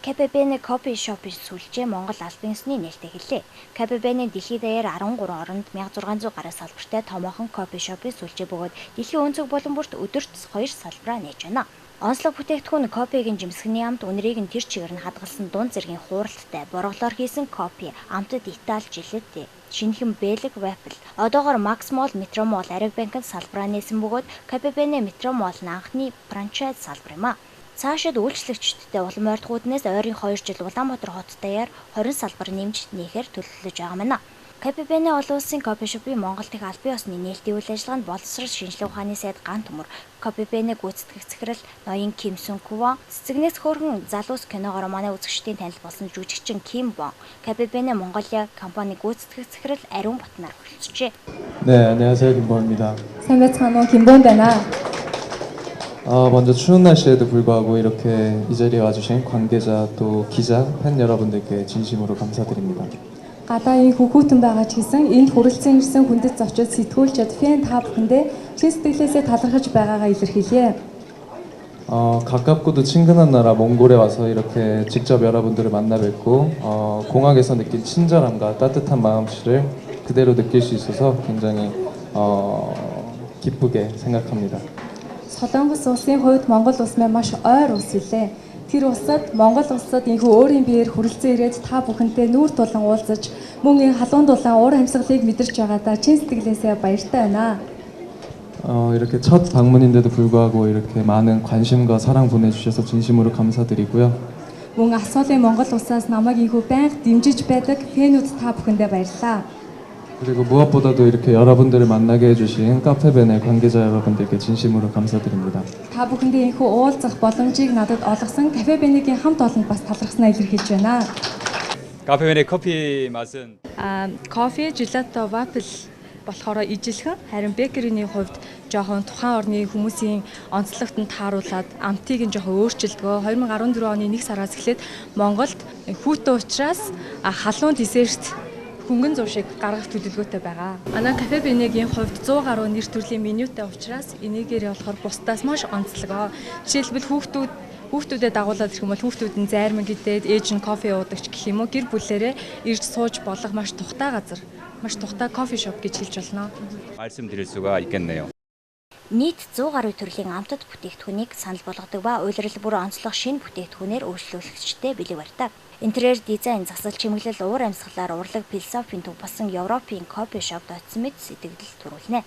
КПБ-ний кофе шопын сүлжээ Монгол албан ёсны нээлттэй хэллээ. КПБ-ний дэлхийд даяар 13 оронд 1600 гаруй салбартай томоохон кофе шопын сүлжээ бөгөөд дэлхийн өнцөг булан бүрт өдөрт 2 салбараа нээж байна. Онцлог бүтээгдэхүүн кофегийн жимсгэний амт үнэрийг нь тэр чигээр нь хадгалсан дунд зэргийн хууралттай борголоор хийсэн кофе, амтад Итали жилеттэй, шинэхэн бэлэг вафл, одоогоор Макс Молл, Метро Молл, Ариг банкнд салбараа нээсэн бөгөөд КПБ-ний Метро Молл нь анхны франчайз салбар юм а. Цаашид үйлчлэгчдтэй улам ойртгууднаас ойрын 2 жил Улаанбаатар хот даяар 20 салбар нэмж нээхээр төлөвлөж байгаа мэнэ. КПБ-ний олон улсын кофе шопын Монгол дахь албан ёсны нээлтийн үйл ажиллагаанд боловсрол шинжилгээ ухааны сайд Ган Төмөр, КПБ-ний гүйцэтгэх захирал Ноён Ким Сүн Кува, цэцэгнээс хөөрхөн залуус киногоор манай үзэгчдийн танил болсон жүжигчин Ким Бон, КПБ-ний Монголиа компани гүйцэтгэх захирал Ариун Батнаар хүрэлцжээ. 네, 안녕하세요. 김보입니다. сайн байцгаана уу, Кимбон байна. 먼저 추운 날씨에도 불구하고 이렇게 이 자리에 와주신 관계자 또 기자, 팬 여러분들께 진심으로 감사드립니다. Гадаа ийм хүүхдэн байгаа ч гэсэн энд хүрэлцэн ирсэн хүндэт зочид сэтгүүлчид фэн та бүхэндээ чин сэтгэлээсээ талархаж байгаагаа илэрхийлье. 가깝고도 친근한 나라 몽골에 와서 이렇게 직접 여러분들을 만나 뵙고 공항에서 느낀 친절함과 따뜻한 마음씨를 그대로 느낄 수 있어서 굉장히 기쁘게 생각합니다. Солонгос улсын хувьд Монгол улс маань маш ойр улс үлээ. Тэр улсад Монгол улсад инхүү өөрийн биеэр хүрэлцэн ирээд та бүхэнтэй нүүр тулан уулзаж мөн энэ халуун дулаан уур амьсгалыг мэдэрч байгаадаа чин сэтгэлээсээ баяртай байна. 이렇게 첫 방문인데도 불구하고 이렇게 많은 관심과 사랑 보내주셔서 진심으로 감사드리고요. Мөн асуулын Монгол улсаас намайг инхүү байнга дэмжиж байдаг фэнүүд та бүхэндээ баярлалаа. 그리고 무엇보다도 이렇게 여러분들을 만나게 해주신 카페벤의 관계자 여러분들께 진심으로 감사드립니다. Та бүхэндээ инхүү уулзах боломжийг надад олгосон КПБ-ийн хамт олонд бас талархснаа илэрхийлж байна. 카페벤의 커피 맛은 Кофе, желато, вафл болохоор ижилхэн, харин бекерийн хувьд жоохон тухайн орны хүмүүсийн онцлогт нь тааруулаад амтыг нь жоохон өөрчилдгөө 2014 оны 1 сараас эхлээд Монголд хүүтэн учраас халуун десерт хөнгөн зур шиг гаргах төлөвлөгөөтэй байгаа. Манай КПБ-ийн хувьд 100 гаруй нэр төрлийн менютэй учраас энийгээрээ болохоор бусдаас маш онцлогоо. Жишээлбэл хүүхдүүдэд дагуулад ирэх юм бол хүүхдүүд нь зайрман гэдээд ээж нь кофе уудаг гэх юм уу гэр бүлээрээ ирж сууж болох маш тухтай газар, маш тухтай кофе шоп гэж хэлж болно. 말씀드릴 수가 있겠네요. Нийт 100 гаруй төрлийн амтад бүтээгдэхүүнийг санал болгодог ба улирал бүр онцлог шинэ бүтээгдэхүүнээр өөрчлөлтчтэй бэлэг барьдаг. Интерьер дизайн, засал чимэглэл, уур амьсгалаар урлаг философийн төв басан Европын кофе шопд очсон мэт сэтгэл төрүүлнэ.